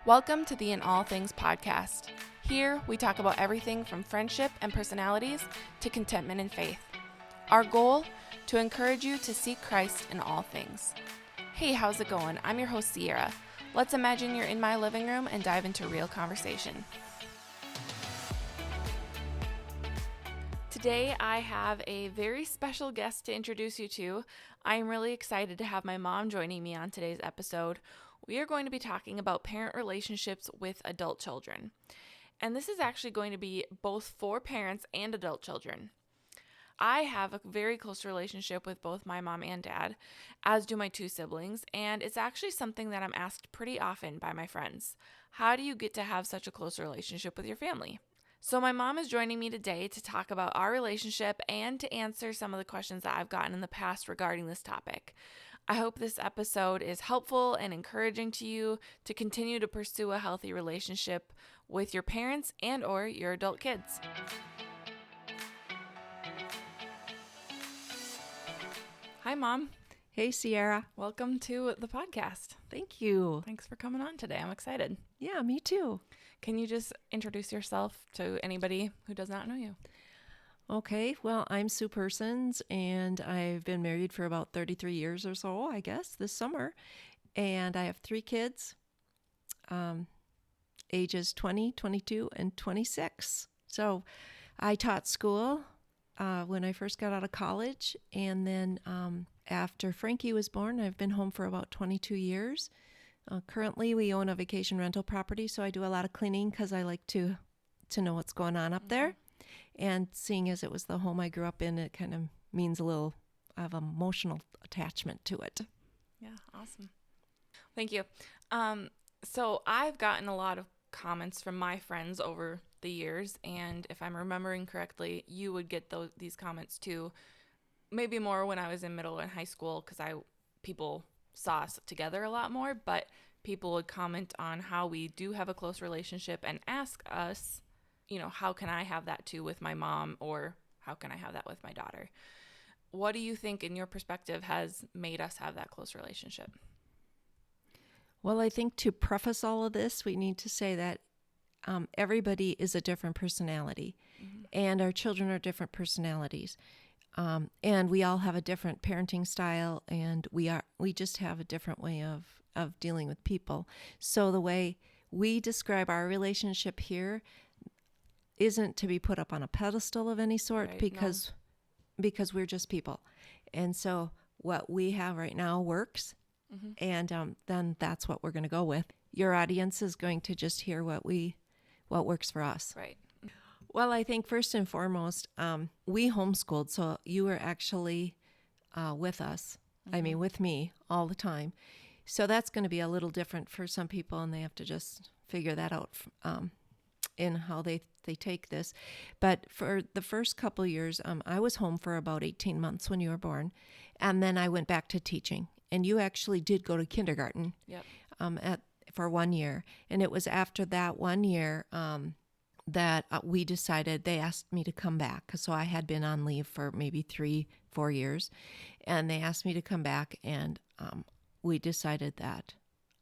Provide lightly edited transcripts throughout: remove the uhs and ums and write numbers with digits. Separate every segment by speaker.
Speaker 1: Welcome to the In All Things podcast. Here, we talk about everything from friendship and personalities to contentment and faith. Our goal? To encourage you to seek Christ in all things. Hey, how's it going? I'm your host, Sierra. Let's imagine you're in my living room and dive into real conversation. Today, I have a very special guest to introduce you to. I'm really excited to have my mom joining me on today's episode. We are going to be talking about parent relationships with adult children. And this is actually going to be both for parents and adult children. I have a very close relationship with both my mom and dad, as do my two siblings, and it's actually something that I'm asked pretty often by my friends. How do you get to have such a close relationship with your family? So my mom is joining me today to talk about our relationship and to answer some of the questions that I've gotten in the past regarding this topic. I hope this episode is helpful and encouraging to you to continue to pursue a healthy relationship with your parents and or your adult kids. Hi, Mom.
Speaker 2: Hey, Sierra.
Speaker 1: Welcome to the podcast.
Speaker 2: Thank you.
Speaker 1: Thanks for coming on today. I'm excited.
Speaker 2: Yeah, me too.
Speaker 1: Can you just introduce yourself to anybody who does not know you?
Speaker 2: Okay, well, I'm Sue Persons, and I've been married for about 33 years or so, I guess, this summer. And I have 3 kids, ages 20, 22, and 26. So I taught school when I first got out of college, and then after Frankie was born, I've been home for about 22 years. Currently, we own a vacation rental property, so I do a lot of cleaning because I like to know what's going on up there. And seeing as it was the home I grew up in, it kind of means a little of emotional attachment to it.
Speaker 1: Yeah, awesome. Thank you. So I've gotten a lot of comments from my friends over the years, and if I'm remembering correctly, you would get these comments too. Maybe more when I was in middle and high school because people saw us together a lot more, but people would comment on how we do have a close relationship and ask us, how can I have that too with my mom, or how can I have that with my daughter? What do you think, in your perspective, has made us have that close relationship?
Speaker 2: Well, I think to preface all of this, we need to say that everybody is a different personality, and our children are different personalities. And we all have a different parenting style, and we just have a different way of dealing with people. So the way we describe our relationship here isn't to be put up on a pedestal of any sort,
Speaker 1: Right,
Speaker 2: because we're just people. And so what we have right now works, and then that's what we're going to go with. Your audience is going to just hear what works for us.
Speaker 1: Right.
Speaker 2: Well, I think first and foremost, we homeschooled, so you were actually with us. I mean, with me all the time. So that's going to be a little different for some people, and they have to just figure that out in how they take this. But for the first couple of years, I was home for about 18 months when you were born, and then I went back to teaching. And you actually did go to kindergarten.
Speaker 1: Yep.
Speaker 2: For 1 year, and it was after that 1 year that we decided, they asked me to come back. So I had been on leave for maybe 3-4 years, and they asked me to come back, and we decided that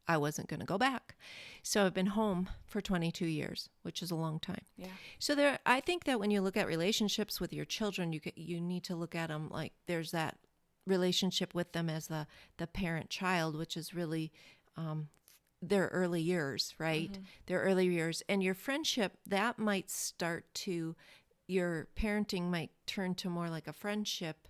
Speaker 2: I wasn't going to go back. So I've been home for 22 years, which is a long time.
Speaker 1: Yeah.
Speaker 2: So I think that when you look at relationships with your children, you need to look at them like there's that relationship with them as the parent-child, which is really their early years, right? Their early years. And your friendship, that might start to, your parenting might turn to more like a friendship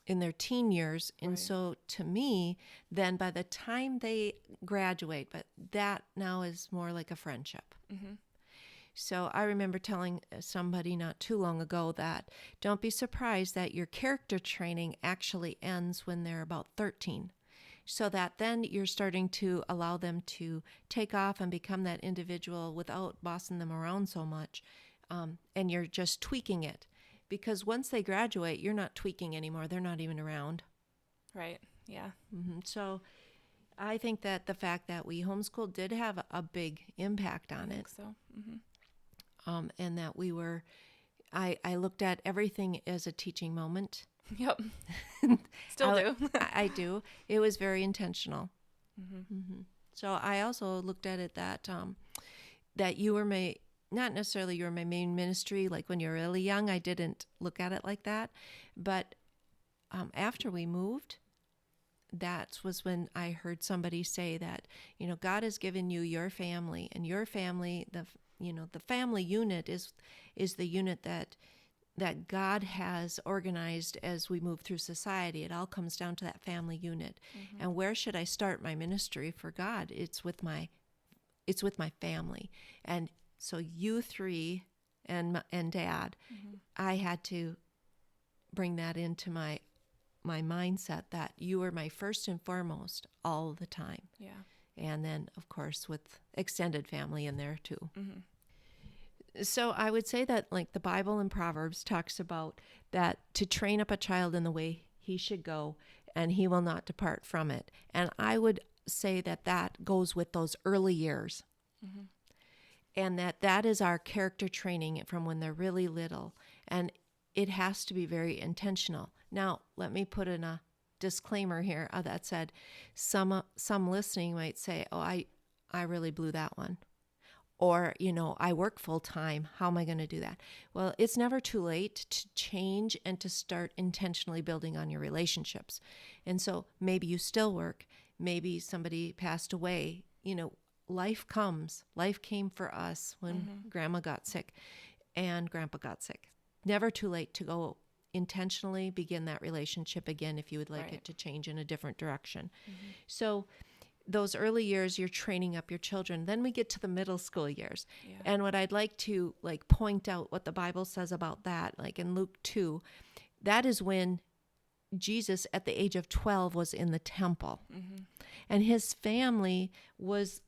Speaker 2: in their teen years. And
Speaker 1: Right.
Speaker 2: so to me, then by the time they graduate, but that now is more like a friendship. So I remember telling somebody not too long ago that don't be surprised that your character training actually ends when they're about 13. So that then you're starting to allow them to take off and become that individual without bossing them around so much. And you're just tweaking it. Because once they graduate, you're not tweaking anymore. They're not even around.
Speaker 1: Right. Yeah.
Speaker 2: So I think that the fact that we homeschooled did have a big impact on
Speaker 1: I
Speaker 2: it.
Speaker 1: think so.
Speaker 2: And that I looked at everything as a teaching moment.
Speaker 1: Yep. Still do.
Speaker 2: I do. It was very intentional. So I also looked at it that that you were my, not necessarily you were my main ministry. Like when you were really young, I didn't look at it like that. But after we moved, that was when I heard somebody say that, God has given you your family, and your family, the family unit is the unit that God has organized as we move through society. It all comes down to that family unit. And where should I start my ministry for God? It's with my family. And so you three and Dad, I had to bring that into my mindset that you were my first and foremost all the time.
Speaker 1: Yeah.
Speaker 2: And then, of course, with extended family in there too. So I would say that, like, the Bible in Proverbs talks about that to train up a child in the way he should go, and he will not depart from it. And I would say that goes with those early years. And that is our character training from when they're really little. And it has to be very intentional. Now, let me put in a disclaimer here that said, some listening might say, oh, I really blew that one. Or, I work full time. How am I going to do that? Well, it's never too late to change and to start intentionally building on your relationships. And so maybe you still work. Maybe somebody passed away. Life comes. Life came for us when Grandma got sick and Grandpa got sick. Never too late to go intentionally begin that relationship again if you would like it to change in a different direction. So those early years, you're training up your children. Then we get to the middle school years. Yeah. And what I'd like to point out what the Bible says about that, like in Luke 2, that is when Jesus at the age of 12 was in the temple. And his family was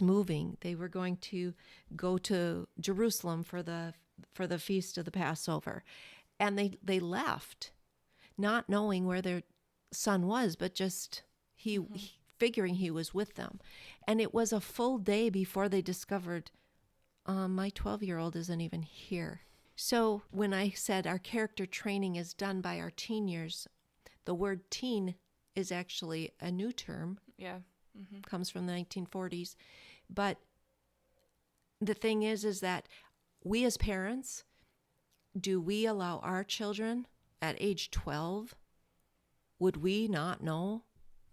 Speaker 2: moving. They were going to go to Jerusalem for the feast of the Passover. And they left, not knowing where their son was, but just he figuring he was with them. And it was a full day before they discovered, my 12-year-old isn't even here. So when I said our character training is done by our teen years, the word teen is actually a new term.
Speaker 1: Yeah.
Speaker 2: Comes from the 1940s. But the thing is that we as parents, do we allow our children at age 12, would we not know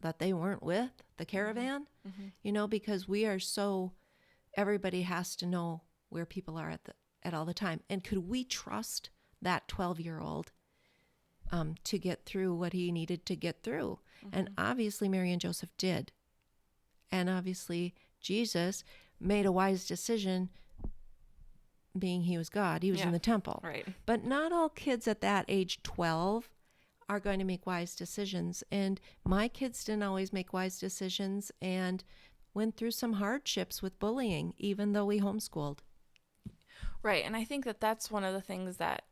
Speaker 2: that they weren't with the caravan? Because we are so, everybody has to know where people are at all the time. And could we trust that 12-year-old to get through what he needed to get through? And obviously Mary and Joseph did. And obviously Jesus made a wise decision, being he was God. He was in the temple.
Speaker 1: Right.
Speaker 2: But not all kids at that age 12 are going to make wise decisions. And my kids didn't always make wise decisions and went through some hardships with bullying, even though we homeschooled.
Speaker 1: Right. And I think that's one of the things that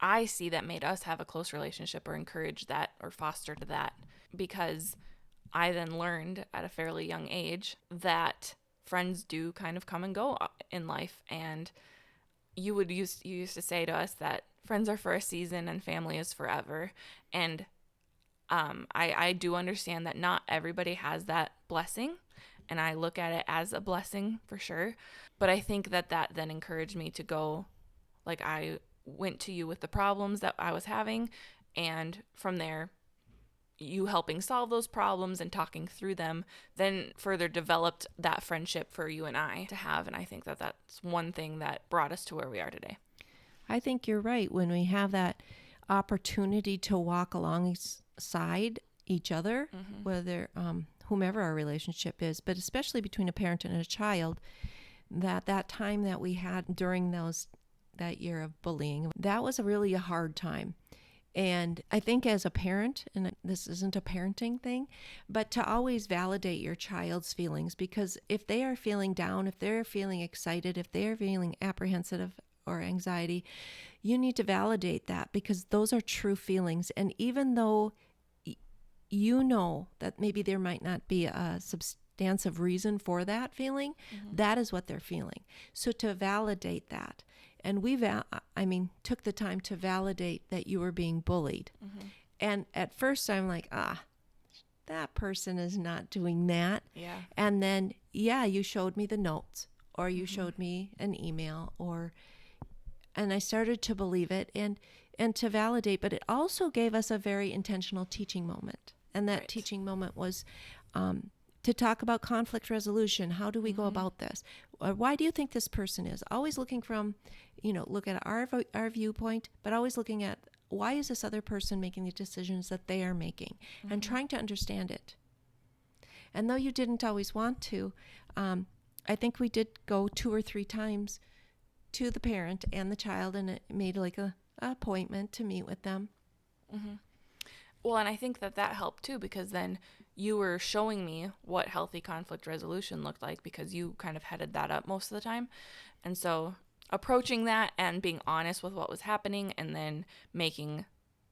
Speaker 1: I see that made us have a close relationship or encourage that or fostered that, because I then learned at a fairly young age that friends do kind of come and go in life. And you used to say to us that friends are for a season and family is forever. And I do understand that not everybody has that blessing, and I look at it as a blessing for sure. But I think that then encouraged me to go, like, I went to you with the problems that I was having, and from there, you helping solve those problems and talking through them then further developed that friendship for you and I to have. And I think that that's one thing that brought us to where we are today.
Speaker 2: I think you're right. When we have that opportunity to walk alongside each other, whether whomever our relationship is, but especially between a parent and a child, that time that we had during that year of bullying, that was really a hard time. And I think as a parent, and this isn't a parenting thing, but to always validate your child's feelings, because if they are feeling down, if they're feeling excited, if they're feeling apprehensive or anxiety, you need to validate that, because those are true feelings. And even though you know that maybe there might not be a substantive reason for that feeling, that is what they're feeling. So to validate that. And we took the time to validate that you were being bullied. And at first I'm like, that person is not doing that.
Speaker 1: Yeah.
Speaker 2: And then, you showed me the notes, or you showed me an email, and I started to believe it and to validate, but it also gave us a very intentional teaching moment. And that
Speaker 1: Right.
Speaker 2: teaching moment was to talk about conflict resolution. How do we go about this? Why do you think this person is? Always looking from, look at our viewpoint, but always looking at why is this other person making the decisions that they are making, and trying to understand it. And though you didn't always want to, I think we did go 2 or 3 times to the parent and the child, and it made like a appointment to meet with them.
Speaker 1: Well, and I think that helped too, because then you were showing me what healthy conflict resolution looked like, because you kind of headed that up most of the time. And so approaching that and being honest with what was happening, and then making,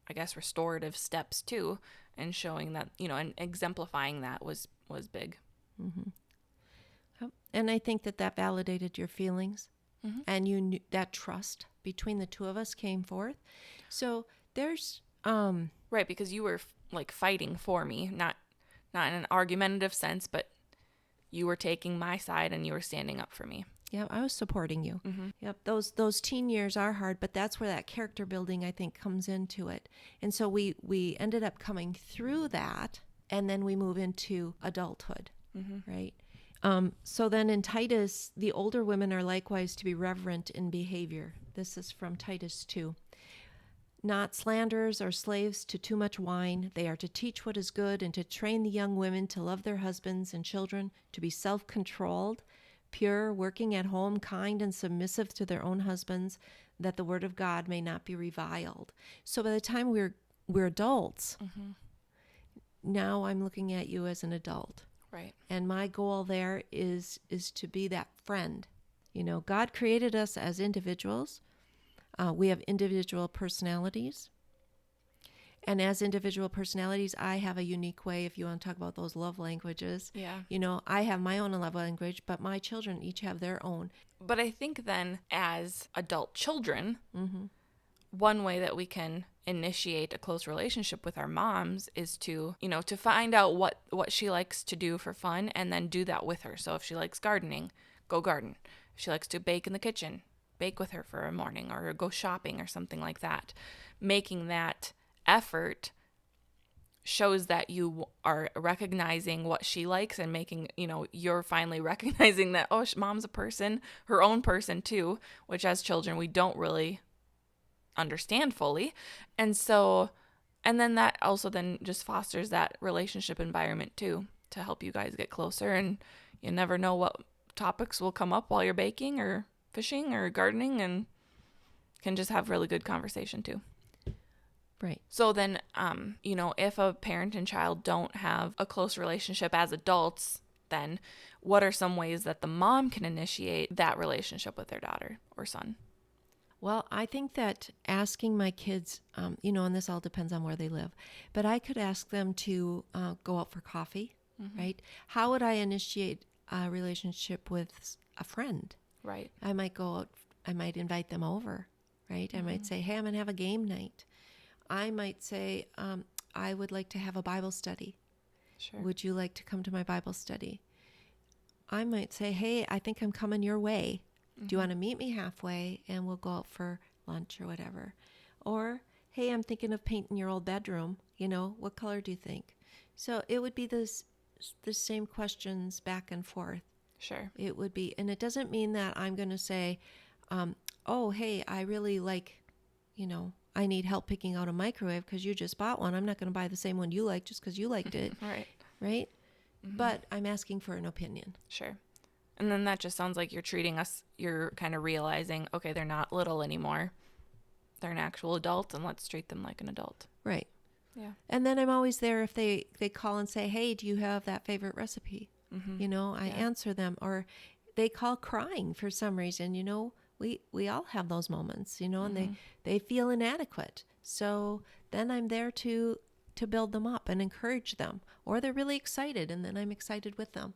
Speaker 1: I guess, restorative steps too, and showing that, and exemplifying that was big.
Speaker 2: And I think that validated your feelings, and you knew that trust between the two of us came forth. So there's
Speaker 1: Right, because you were like fighting for me, not in an argumentative sense, but you were taking my side and you were standing up for me.
Speaker 2: Yeah, I was supporting you. Yep, those teen years are hard, but that's where that character building, I think, comes into it. And so we ended up coming through that, and then we move into adulthood, right? So then in Titus, the older women are likewise to be reverent in behavior. This is from Titus 2. Not slanderers or slaves to too much wine. They are to teach what is good and to train the young women to love their husbands and children, to be self-controlled, pure, working at home, kind and submissive to their own husbands, that the word of God may not be reviled. So by the time we're adults, now I'm looking at you as an adult.
Speaker 1: Right.
Speaker 2: And my goal there is to be that friend. God created us as individuals. We have individual personalities. And as individual personalities, I have a unique way, if you want to talk about those love languages.
Speaker 1: Yeah.
Speaker 2: I have my own love language, but my children each have their own.
Speaker 1: But I think then, as adult children, one way that we can initiate a close relationship with our moms is to, to find out what she likes to do for fun, and then do that with her. So if she likes gardening, go garden. If she likes to bake in the kitchen, bake with her for a morning, or go shopping or something like that. Making that effort shows that you are recognizing what she likes, and making, you're finally recognizing that, oh, mom's a person, her own person too, which as children we don't really understand fully. And so, and then that also then just fosters that relationship environment too, to help you guys get closer. And you never know what topics will come up while you're baking or fishing or gardening, and can just have really good conversation too.
Speaker 2: Right.
Speaker 1: So then, if a parent and child don't have a close relationship as adults, then what are some ways that the mom can initiate that relationship with their daughter or son?
Speaker 2: Well, I think that asking my kids, and this all depends on where they live, but I could ask them to go out for coffee, right? How would I initiate a relationship with a friend?
Speaker 1: Right.
Speaker 2: I might go out, I might invite them over, right? I might say, hey, I'm going to have a game night. I might say, I would like to have a Bible study.
Speaker 1: Sure.
Speaker 2: Would you like to come to my Bible study? I might say, hey, I think I'm coming your way. Do you want to meet me halfway and we'll go out for lunch or whatever? Or, hey, I'm thinking of painting your old bedroom. What color do you think? So it would be the same questions back and forth.
Speaker 1: Sure.
Speaker 2: It would be, and it doesn't mean that I'm going to say, oh, hey, I really like, I need help picking out a microwave because you just bought one. I'm not going to buy the same one you like just because you liked it.
Speaker 1: Right.
Speaker 2: Right? But I'm asking for an opinion.
Speaker 1: Sure. And then that just sounds like you're kind of realizing, okay, they're not little anymore. They're an actual adult, and let's treat them like an adult.
Speaker 2: Right.
Speaker 1: Yeah.
Speaker 2: And then I'm always there if they call and say, hey, do you have that favorite recipe? I answer them. Or they call crying for some reason, we all have those moments, and they feel inadequate. So then I'm there to build them up and encourage them. Or they're really excited, and then I'm excited with them.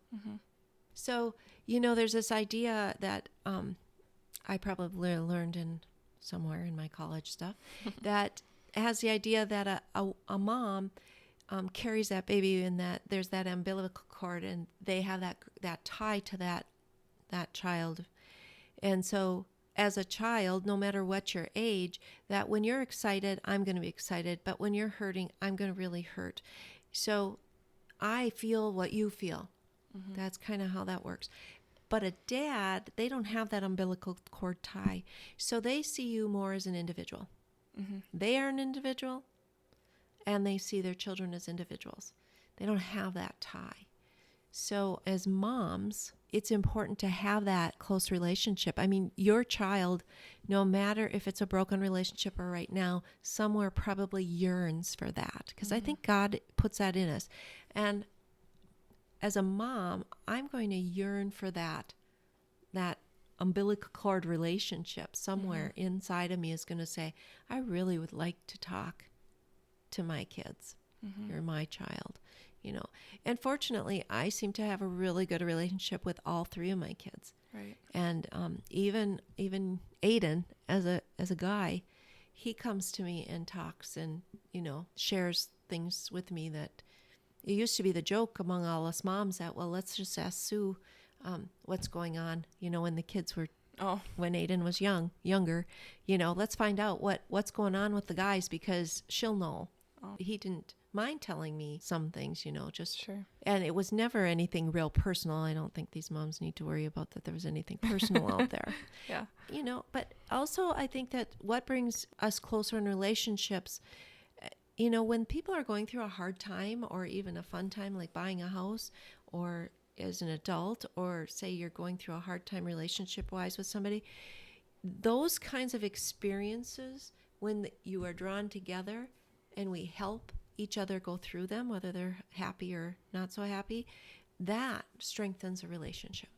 Speaker 2: So, there's this idea that I probably learned somewhere in my college stuff that has the idea that a mom carries that baby, and that there's that umbilical cord, and they have that tie to that child. And so as a child, no matter what your age, that when you're excited, I'm going to be excited, but when you're hurting, I'm going to really hurt. So I feel what you feel. That's kind of how that works. But a dad, they don't have that umbilical cord tie. So they see you more as an individual. They are an individual, and they see their children as individuals. They don't have that tie. So as moms, it's important to have that close relationship. I mean, your child, no matter if it's a broken relationship or right now, somewhere probably yearns for that, because I think God puts that in us. And as a mom, I'm going to yearn for that umbilical cord relationship. Somewhere inside of me is going to say, I really would like to talk to my kids or my child, And fortunately, I seem to have a really good relationship with all three of my kids.
Speaker 1: Right.
Speaker 2: And even Aiden, as a guy, he comes to me and talks and shares things with me that it used to be the joke among all us moms that, well, let's just ask Sue what's going on, when the kids were, when Aiden was younger, let's find out what's going on with the guys, because she'll know. He didn't mind telling me some things, just
Speaker 1: Sure.
Speaker 2: And it was never anything real personal. I don't think these moms need to worry about that there was anything personal out there.
Speaker 1: Yeah.
Speaker 2: But also I think that what brings us closer in relationships, when people are going through a hard time or even a fun time, like buying a house, or as an adult, or say you're going through a hard time relationship-wise with somebody, those kinds of experiences, when you are drawn together and we help each other go through them, whether they're happy or not so happy, that strengthens a relationship.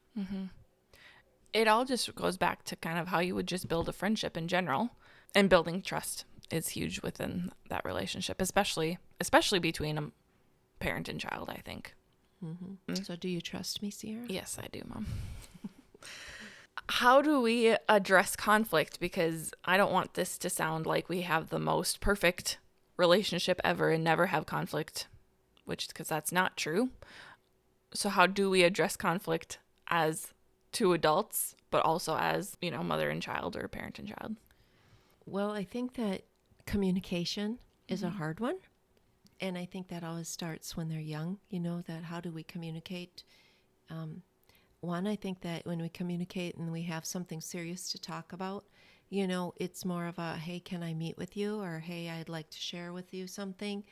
Speaker 1: It all just goes back to kind of how you would just build a friendship in general, and building trust is huge within that relationship, especially between a parent and child, I think.
Speaker 2: So do you trust me, Sierra?
Speaker 1: Yes, I do, Mom. How do we address conflict? Because I don't want this to sound like we have the most perfect relationship ever and never have conflict, because that's not true. So how do we address conflict as two adults, but also as, mother and child, or parent and child?
Speaker 2: Well, I think that communication is a hard one. And I think that always starts when they're young, that how do we communicate? One, I think that when we communicate and we have something serious to talk about, it's more of a, hey, can I meet with you? Or, hey, I'd like to share with you something.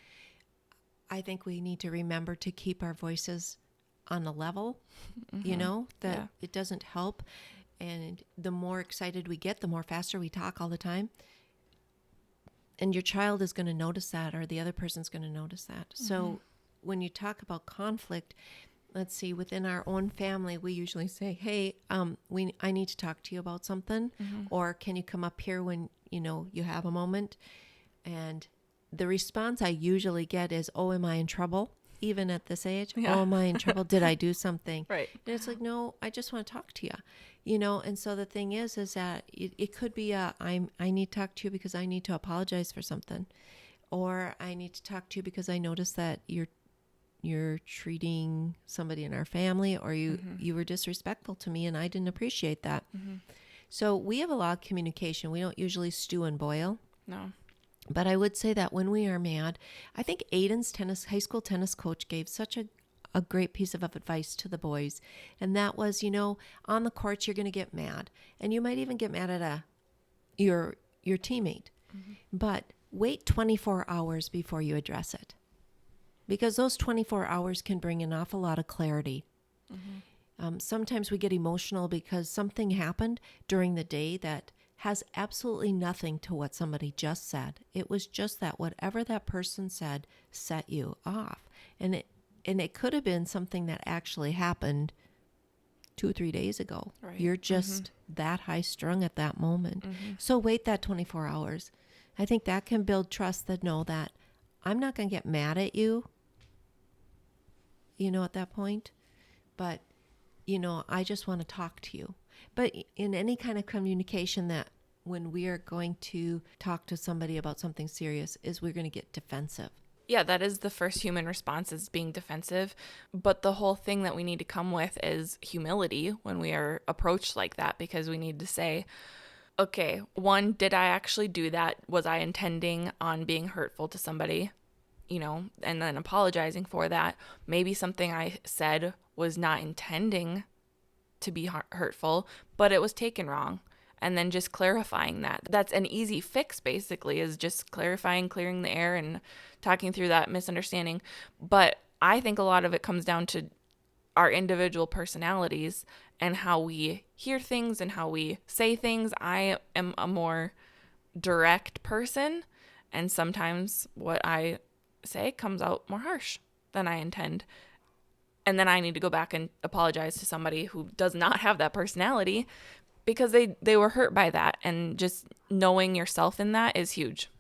Speaker 2: I think we need to remember to keep our voices on a level, that it doesn't help. And the more excited we get, the more faster we talk all the time. And your child is going to notice that, or the other person's going to notice that. So when you talk about conflict, let's see, within our own family, we usually say, hey, I need to talk to you about something, or can you come up here when, you have a moment? And the response I usually get is, oh, am I in trouble? Even at this age, oh, am I in trouble? Did I do something?
Speaker 1: Right.
Speaker 2: And it's like, no, I just want to talk to you, And so the thing is that it could be I need to talk to you because I need to apologize for something, or I need to talk to you because I noticed that you're treating somebody in our family, or you were disrespectful to me and I didn't appreciate that. So we have a lot of communication. We don't usually stew and boil.
Speaker 1: No.
Speaker 2: But I would say that when we are mad, I think Aiden's high school tennis coach gave such a great piece of advice to the boys. And that was, on the court, you're going to get mad. And you might even get mad at your teammate. But wait 24 hours before you address it. Because those 24 hours can bring an awful lot of clarity. Sometimes we get emotional because something happened during the day that has absolutely nothing to what somebody just said. It was just that whatever that person said set you off. And it could have been something that actually happened 2 or 3 days ago.
Speaker 1: Right.
Speaker 2: You're just that high strung at that moment. So wait that 24 hours. I think that can build trust, that know that I'm not going to get mad at you, at that point. But, I just want to talk to you. But in any kind of communication, that when we are going to talk to somebody about something serious, is we're going to get defensive.
Speaker 1: Yeah, that is the first human response, is being defensive. But the whole thing that we need to come with is humility when we are approached like that, because we need to say, okay, one, did I actually do that? Was I intending on being hurtful to somebody? And then apologizing for that. Maybe something I said was not intending to be hurtful, but it was taken wrong. And then just clarifying that. That's an easy fix, basically, is just clarifying, clearing the air, and talking through that misunderstanding. But I think a lot of it comes down to our individual personalities and how we hear things and how we say things. I am a more direct person, and sometimes what I say comes out more harsh than I intend. And then I need to go back and apologize to somebody who does not have that personality, because they were hurt by that. And just knowing yourself in that is huge.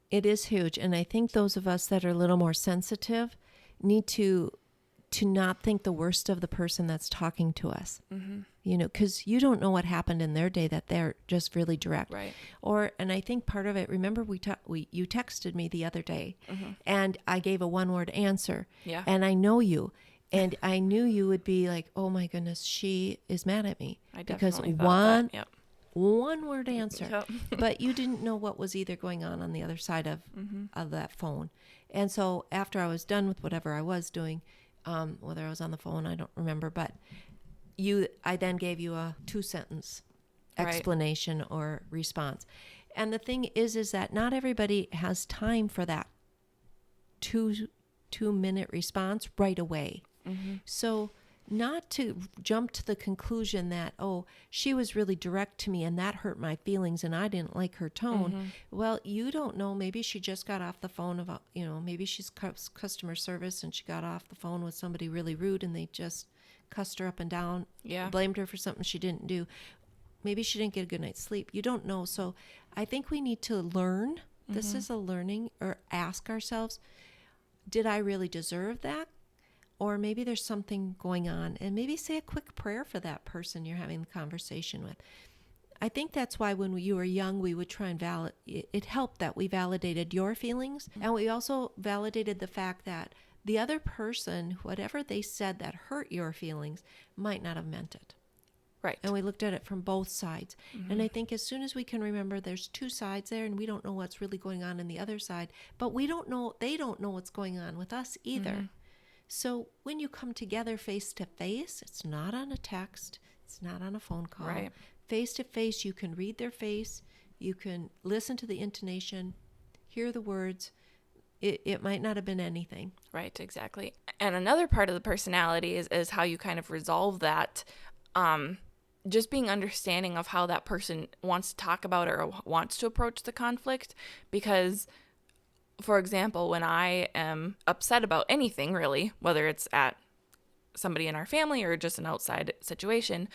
Speaker 2: It is huge. And I think those of us that are a little more sensitive need to not think the worst of the person that's talking to us. Mm-hmm. Because you don't know what happened in their day, that they're just really direct.
Speaker 1: Right.
Speaker 2: And I think part of it, remember you texted me the other day, mm-hmm. and I gave a one-word answer.
Speaker 1: Yeah.
Speaker 2: And I know you. And I knew you would be like, oh my goodness, she is mad at me.
Speaker 1: I definitely
Speaker 2: because
Speaker 1: thought that. Yep.
Speaker 2: One word answer.
Speaker 1: Yep.
Speaker 2: But you didn't know what was either going on the other side of that phone. And so after I was done with whatever I was doing, whether I was on the phone, I don't remember, but I then gave you a 2-sentence explanation or response. And the thing is that not everybody has time for that 2-minute response right away. Mm-hmm. So not to jump to the conclusion that, oh, she was really direct to me and that hurt my feelings and I didn't like her tone. Mm-hmm. Well, you don't know. Maybe she just got off the phone about, maybe she's customer service and she got off the phone with somebody really rude and they just cussed her up and down, blamed her for something she didn't do. Maybe she didn't get a good night's sleep. You don't know. So I think we need to learn. Mm-hmm. This is a learning, or ask ourselves, did I really deserve that? Or maybe there's something going on, and maybe say a quick prayer for that person you're having the conversation with. I think that's why when you were young, we would try and it helped that we validated your feelings, and we also validated the fact that the other person, whatever they said that hurt your feelings, might not have meant it.
Speaker 1: Right.
Speaker 2: And we looked at it from both sides. Mm-hmm. And I think as soon as we can remember there's two sides there, and we don't know what's really going on in the other side, but they don't know what's going on with us either. Mm-hmm. So when you come together face to face, it's not on a text, it's not on a phone call.
Speaker 1: Right.
Speaker 2: Face to face, you can read their face, you can listen to the intonation, hear the words. It might not have been anything.
Speaker 1: Right, exactly. And another part of the personality is how you kind of resolve that. Just being understanding of how that person wants to talk about it or wants to approach the conflict. Because, for example, when I am upset about anything, really, whether it's at somebody in our family or just an outside situation,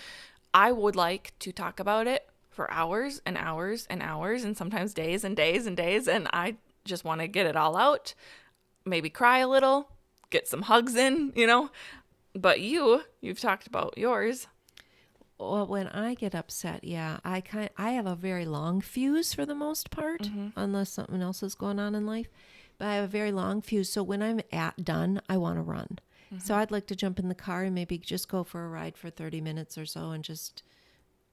Speaker 1: I would like to talk about it for hours and hours and hours, and sometimes days and days and days, and I just want to get it all out, maybe cry a little, get some hugs in, But you've talked about yours.
Speaker 2: Well, when I get upset, I have a very long fuse for the most part, unless something else is going on in life. But I have a very long fuse. So when I'm done, I want to run. Mm-hmm. So I'd like to jump in the car and maybe just go for a ride for 30 minutes or so and just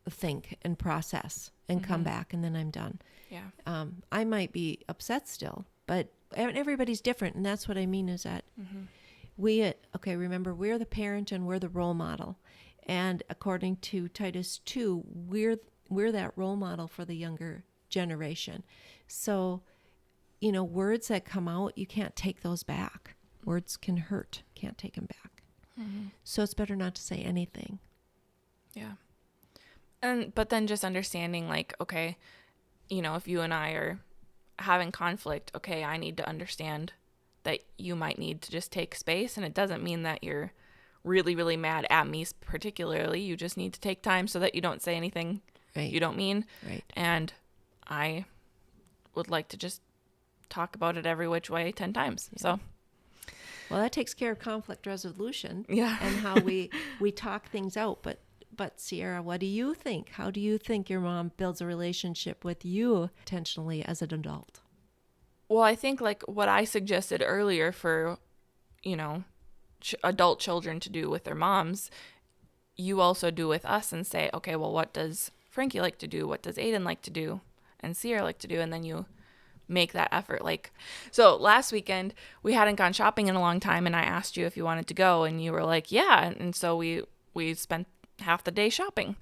Speaker 2: think and process and come back, and then I'm done.
Speaker 1: Yeah.
Speaker 2: I might be upset still, but everybody's different. And that's what I mean is that remember, we're the parent and we're the role model. And according to Titus 2, we're that role model for the younger generation. So, words that come out, you can't take those back. Words can hurt. Can't take them back. Mm-hmm. So it's better not to say anything.
Speaker 1: Yeah. But then just understanding, like, okay, if you and I are having conflict, okay, I need to understand that you might need to just take space. And it doesn't mean that you're really, really mad at me particularly. You just need to take time so that you don't say anything you don't mean.
Speaker 2: Right.
Speaker 1: And I would like to just talk about it every which way 10 times. Yeah. So.
Speaker 2: Well, that takes care of conflict resolution.
Speaker 1: Yeah.
Speaker 2: And how we talk things out. But Sierra, what do you think? How do you think your mom builds a relationship with you intentionally as an adult?
Speaker 1: Well, I think like what I suggested earlier for, you know, adult children to do with their moms, you also do with us and say, okay, well, what does Frankie like to do? What does Aiden like to do? And Sierra like to do? And then you make that effort. Like, so last weekend we hadn't gone shopping in a long time, and I asked you if you wanted to go, and you were like, yeah. And so we spent half the day shopping,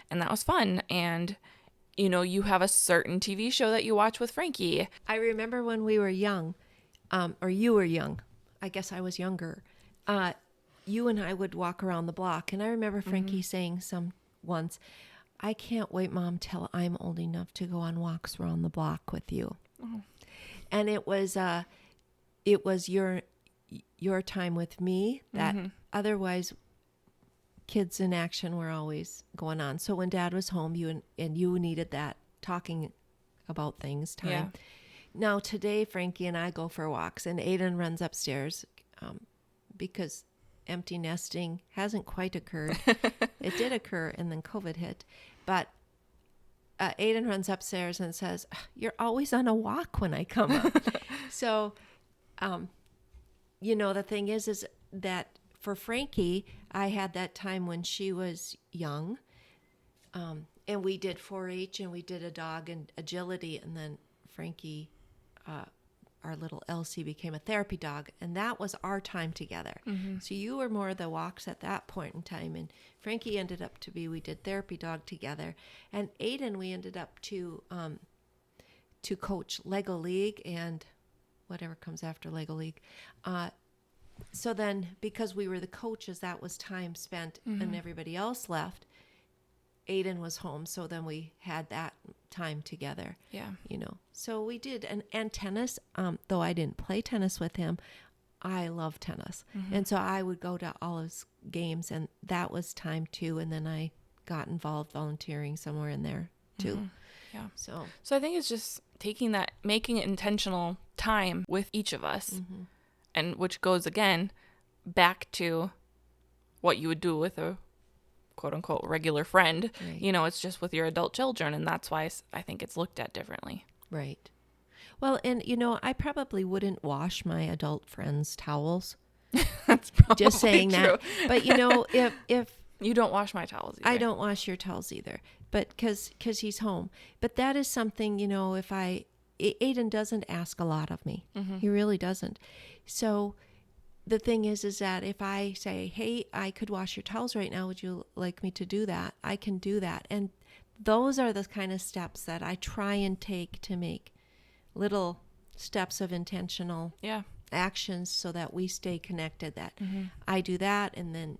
Speaker 1: and that was fun. And you have a certain TV show that you watch with Frankie.
Speaker 2: I remember when we were young, or you were young. I guess I was younger. You and I would walk around the block, and I remember Frankie saying once, "I can't wait, Mom, till I'm old enough to go on walks around the block with you." Oh. And it was your time with me that otherwise kids in action were always going on. So when Dad was home, you needed that talking about things time.
Speaker 1: Yeah.
Speaker 2: Now today, Frankie and I go for walks, and Aiden runs upstairs because empty nesting hasn't quite occurred. It did occur, and then COVID hit. But Aiden runs upstairs and says, "You're always on a walk when I come up." So, the thing is that for Frankie, I had that time when she was young, and we did 4-H, and we did a dog and agility, and then Frankie, our little Elsie, became a therapy dog, and that was our time together. Mm-hmm. So you were more the walks at that point in time, and Frankie ended up to be, we did therapy dog together, and Aiden, we ended up to coach Lego League and whatever comes after Lego League. So then, because we were the coaches, that was time spent, and everybody else left. Aiden was home, so then we had that time together.
Speaker 1: Yeah.
Speaker 2: So we did. And tennis, though I didn't play tennis with him, I love tennis. Mm-hmm. And so I would go to all his games, and that was time too. And then I got involved volunteering somewhere in there too. Mm-hmm.
Speaker 1: Yeah. So I think it's just making it intentional time with each of us, and which goes again back to what you would do with a quote unquote regular friend. Right. It's just with your adult children, and that's why I think it's looked at differently.
Speaker 2: Right. Well, and I probably wouldn't wash my adult friends' towels.
Speaker 1: That's probably
Speaker 2: just saying
Speaker 1: true.
Speaker 2: That. But if
Speaker 1: you don't wash my towels either.
Speaker 2: I don't wash your towels either, but because he's home. But that is something, if Aiden doesn't ask a lot of me. Mm-hmm. He really doesn't. So the thing is that if I say, "Hey, I could wash your towels right now. Would you like me to do that?" I can do that. And those are the kind of steps that I try and take to make little steps of intentional actions so that we stay connected, that I do that, and then,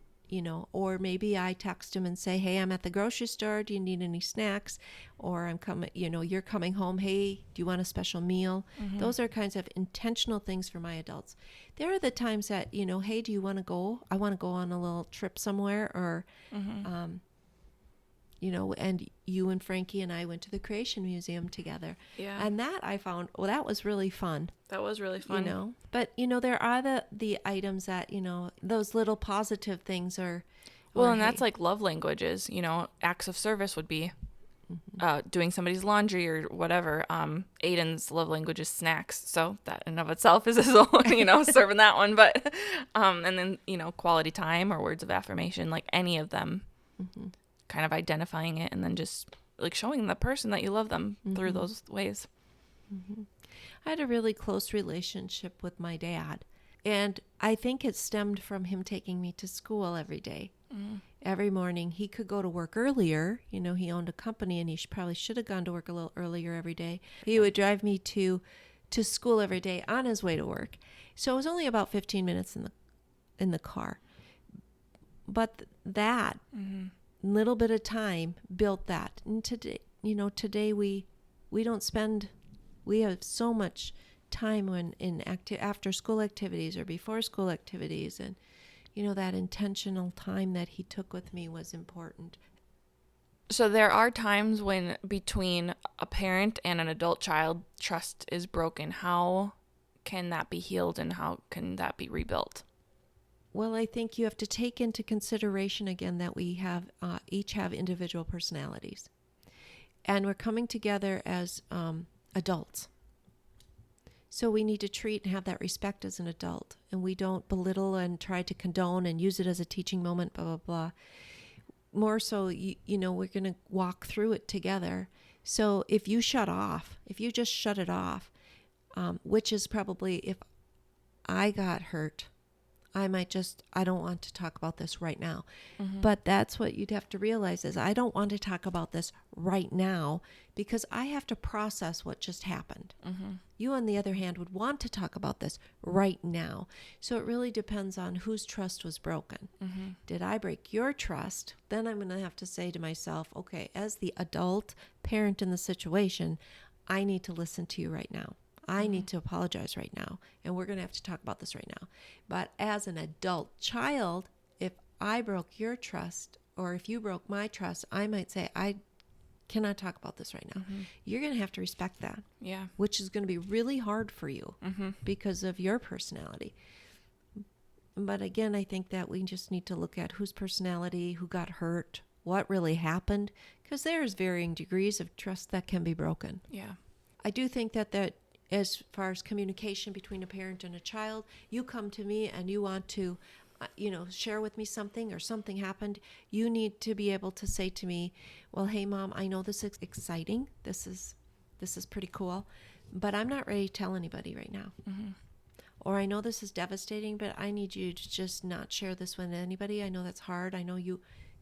Speaker 2: or maybe I text him and say, "Hey, I'm at the grocery store. Do you need any snacks?" Or I'm coming, you're coming home. "Hey, do you want a special meal?" Mm-hmm. Those are kinds of intentional things for my adults. There are the times that, "Hey, do you want to go? I want to go on a little trip somewhere," or, and you and Frankie and I went to the Creation Museum together.
Speaker 1: Yeah.
Speaker 2: And that I found, that was really fun.
Speaker 1: That was really fun.
Speaker 2: But, there are the items that, those little positive things are.
Speaker 1: Well, and that's like love languages, acts of service would be doing somebody's laundry or whatever. Aiden's love language is snacks. So that in of itself is his own, serving that one. But, and then, quality time or words of affirmation, like any of them. Mm-hmm. Kind of identifying it and then just like showing the person that you love them through those ways.
Speaker 2: Mm-hmm. I had a really close relationship with my dad, and I think it stemmed from him taking me to school every day. Every morning. He could go to work earlier. He owned a company, and he probably should have gone to work a little earlier every day. He would drive me to school every day on his way to work. So it was only about 15 minutes in the car. But that little bit of time built that. And today we have so much time when in after school activities or before school activities, and that intentional time that he took with me was important.
Speaker 1: So there are times when between a parent and an adult child, trust is broken. How can that be healed, and how can that be rebuilt?
Speaker 2: Well, I think you have to take into consideration again that we have each have individual personalities, and we're coming together as adults. So we need to treat and have that respect as an adult. And we don't belittle and try to condone and use it as a teaching moment, blah, blah, blah. More so, we're going to walk through it together. So if you just shut it off, which is probably if I got hurt, I don't want to talk about this right now. Mm-hmm. But that's what you'd have to realize is I don't want to talk about this right now because I have to process what just happened. Mm-hmm. You, on the other hand, would want to talk about this right now. So it really depends on whose trust was broken. Mm-hmm. Did I break your trust? Then I'm going to have to say to myself, okay, as the adult parent in the situation, I need to listen to you right now. I need to apologize right now, and we're going to have to talk about this right now. But as an adult child, if I broke your trust or if you broke my trust, I might say, I cannot talk about this right now. Mm-hmm. You're going to have to respect that.
Speaker 1: Yeah.
Speaker 2: Which is going to be really hard for you because of your personality. But again, I think that we just need to look at whose personality, who got hurt, what really happened, because there's varying degrees of trust that can be broken.
Speaker 1: Yeah.
Speaker 2: I do think that as far as communication between a parent and a child, you come to me and you want to, share with me something or something happened, you need to be able to say to me, well, hey, Mom, I know this is exciting. This is pretty cool, but I'm not ready to tell anybody right now. Mm-hmm. Or I know this is devastating, but I need you to just not share this with anybody. I know that's hard. I know you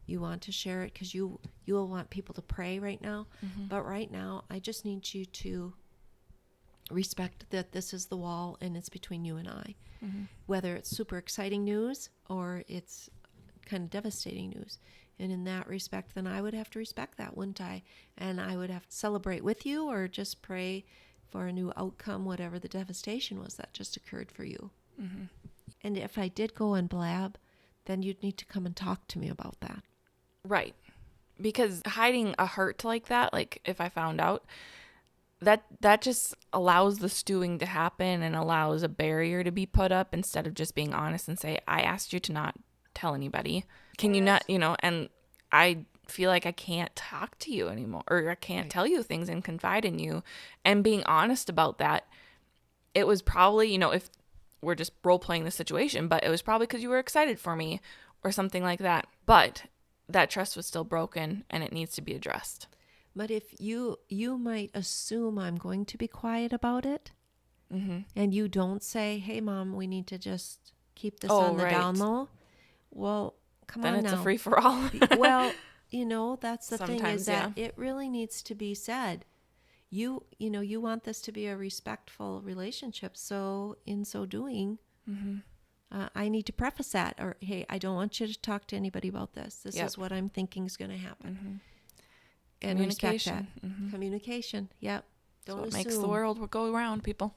Speaker 2: want to share it because you will want people to pray right now. Mm-hmm. But right now, I just need you to respect that this is the wall and it's between you and I. Mm-hmm. Whether it's super exciting news or it's kind of devastating news. And in that respect, then I would have to respect that, wouldn't I? And I would have to celebrate with you or just pray for a new outcome, whatever the devastation was that just occurred for you. Mm-hmm. And if I did go and blab, then you'd need to come and talk to me about that.
Speaker 1: Right. Because hiding a hurt like that, like if I found out, that just allows the stewing to happen and allows a barrier to be put up instead of just being honest and say, I asked you to not tell anybody. Can you not, and I feel like I can't talk to you anymore, or I can't tell you things and confide in you. And being honest about that, it was probably, if we're just role playing the situation, but it was probably because you were excited for me or something like that. But that trust was still broken and it needs to be addressed.
Speaker 2: But if you might assume I'm going to be quiet about it, mm-hmm. and you don't say, hey, Mom, we need to just keep this on the down low. Well, come on now.
Speaker 1: Then it's a free-for-all.
Speaker 2: Well, that's the thing is that
Speaker 1: yeah.
Speaker 2: It really needs to be said. You want this to be a respectful relationship. So in so doing, mm-hmm. I need to preface that. Or, hey, I don't want you to talk to anybody about this. This is what I'm thinking is going to happen. Mm-hmm. And
Speaker 1: communication.
Speaker 2: Respect that. Mm-hmm. Communication. Yep.
Speaker 1: Don't assume. It makes the world go around, people.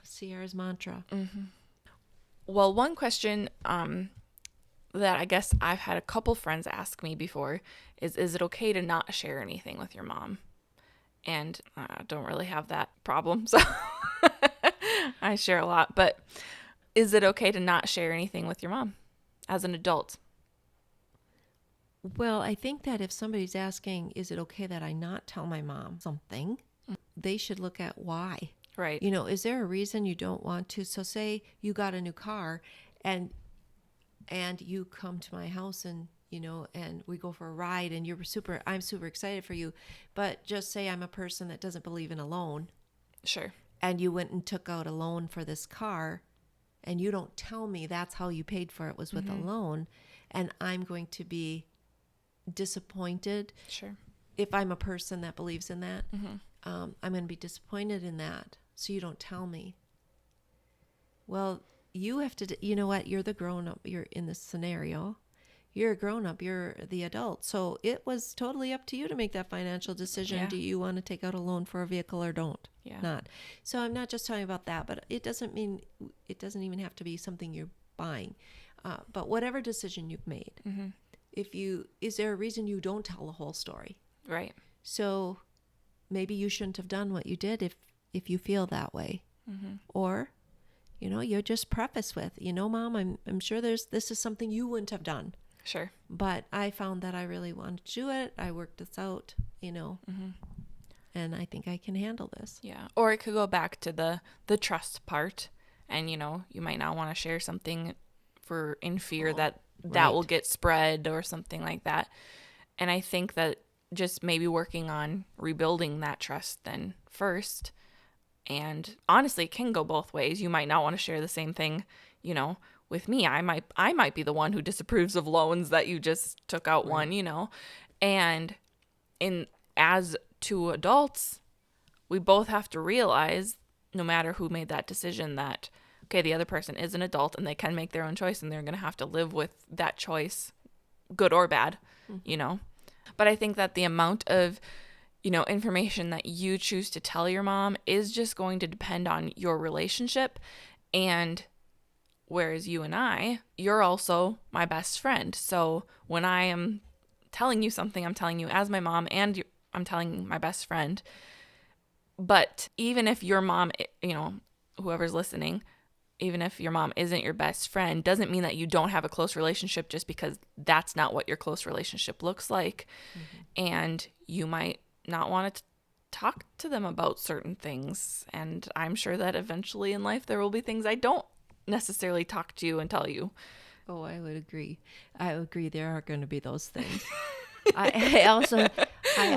Speaker 2: Sierra's mantra.
Speaker 1: Mm-hmm. Well, one question that I guess I've had a couple friends ask me before is it okay to not share anything with your mom? And I don't really have that problem, so I share a lot. But is it okay to not share anything with your mom as an adult?
Speaker 2: Well, I think that if somebody's asking, is it okay that I not tell my mom something, they should look at why.
Speaker 1: Right.
Speaker 2: Is there a reason you don't want to? So say you got a new car and you come to my house and, and we go for a ride and I'm super excited for you. But just say I'm a person that doesn't believe in a loan.
Speaker 1: Sure.
Speaker 2: And you went and took out a loan for this car and you don't tell me that's how you paid for it was with mm-hmm. a loan. And I'm going to be disappointed.
Speaker 1: Sure.
Speaker 2: If I'm a person that believes in that, mm-hmm. I'm going to be disappointed in that. So you don't tell me. Well, you have to, you know what? You're the grown up. You're in this scenario. You're a grown up. You're the adult. So it was totally up to you to make that financial decision. Yeah. Do you want to take out a loan for a vehicle or don't?
Speaker 1: Yeah.
Speaker 2: Not. So I'm not just talking about that, but it doesn't even have to be something you're buying. But whatever decision you've made, mm-hmm. Is there a reason you don't tell the whole story?
Speaker 1: Right. So
Speaker 2: maybe you shouldn't have done what you did if you feel that way. Mm-hmm. Or, you just preface with, Mom, I'm sure this is something you wouldn't have done.
Speaker 1: Sure.
Speaker 2: But I found that I really wanted to do it. I worked this out,
Speaker 1: Mm-hmm.
Speaker 2: and I think I can handle this.
Speaker 1: Yeah. Or it could go back to the trust part. And, you might not want to share something in fear that
Speaker 2: right.
Speaker 1: will get spread or something like that. And I think that just maybe working on rebuilding that trust then first. And honestly, it can go both ways. You might not want to share the same thing, with me. I might be the one who disapproves of loans that you just took out one, And as two adults, we both have to realize, no matter who made that decision, that okay, the other person is an adult and they can make their own choice, and they're going to have to live with that choice, good or bad, But I think that the amount of, information that you choose to tell your mom is just going to depend on your relationship. And whereas you and you're also my best friend. So when I am telling you something, I'm telling you as my mom, and I'm telling my best friend. But even if your mom, whoever's listening, even if your mom isn't your best friend, doesn't mean that you don't have a close relationship, just because that's not what your close relationship looks like. Mm-hmm. And you might not want to talk to them about certain things. And I'm sure that eventually in life there will be things I don't necessarily talk to you and tell you.
Speaker 2: Oh, I would agree. There are going to be those things. I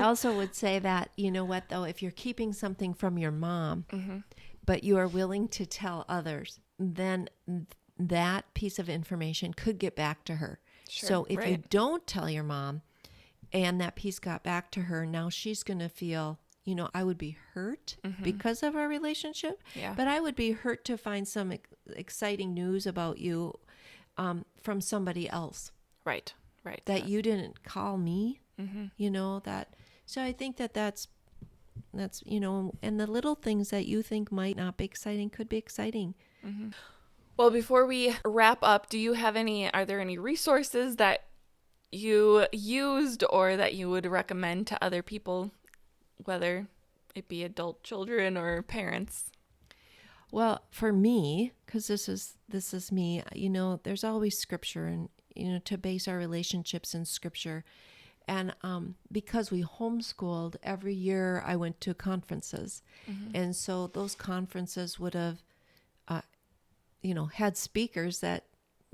Speaker 2: also would say that, you know what, though, if you're keeping something from your mom, mm-hmm. but you are willing to tell others, then that piece of information could get back to her. Sure, so if you don't tell your mom and that piece got back to her, now she's going to feel, I would be hurt mm-hmm. because of our relationship, but I would be hurt to find some exciting news about you from somebody else.
Speaker 1: Right.
Speaker 2: That you didn't call me, mm-hmm. That. So I think that's, and the little things that you think might not be exciting could be exciting.
Speaker 1: Mm-hmm. Well, before we wrap up, are there any resources that you used or that you would recommend to other people, whether it be adult children or parents?
Speaker 2: Well, for me, because this is me, there's always scripture, and to base our relationships in scripture. And because we homeschooled, every year I went to conferences. Mm-hmm. And so those conferences would have, had speakers that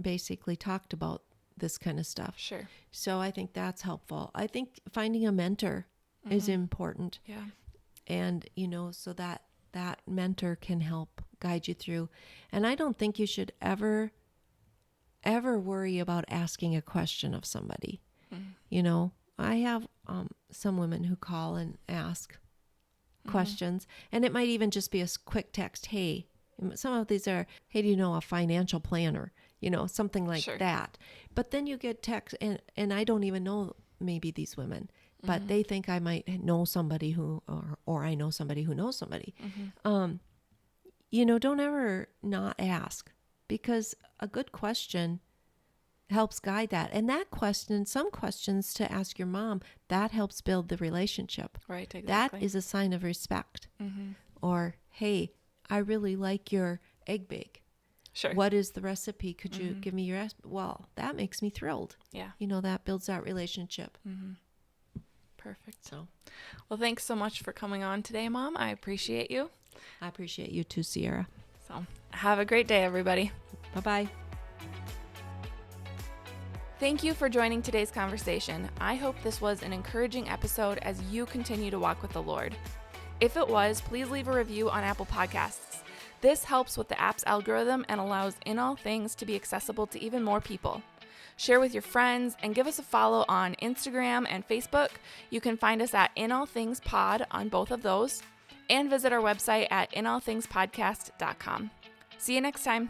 Speaker 2: basically talked about this kind of stuff.
Speaker 1: Sure.
Speaker 2: So I think that's helpful. I think finding a mentor mm-hmm. is important.
Speaker 1: Yeah.
Speaker 2: And, so that mentor can help guide you through. And I don't think you should ever worry about asking a question of somebody. Mm-hmm. I have some women who call and ask mm-hmm. questions, and it might even just be a quick text. Hey, some of these are, hey, do you know a financial planner? Something like sure. that. But then you get text, and I don't even know maybe these women, but mm-hmm. they think I might know somebody who, or I know somebody who knows somebody. Mm-hmm. Don't ever not ask, because a good question helps guide that. And that question, some questions to ask your mom, that helps build the relationship.
Speaker 1: Right, exactly.
Speaker 2: That is a sign of respect. Mm-hmm. Or, hey, I really like your egg bake.
Speaker 1: Sure.
Speaker 2: What is the recipe? Could you mm-hmm. give me your recipe? Well, that makes me thrilled.
Speaker 1: Yeah.
Speaker 2: That builds that relationship.
Speaker 1: Mm-hmm. Perfect. So, well, thanks so much for coming on today, Mom. I appreciate you.
Speaker 2: I appreciate you too, Sierra.
Speaker 1: So, have a great day, everybody.
Speaker 2: Bye-bye.
Speaker 1: Thank you for joining today's conversation. I hope this was an encouraging episode as you continue to walk with the Lord. If it was, please leave a review on Apple Podcasts. This helps with the app's algorithm and allows In All Things to be accessible to even more people. Share with your friends and give us a follow on Instagram and Facebook. You can find us at In All Things Pod on both of those, and visit our website at inallthingspodcast.com. See you next time.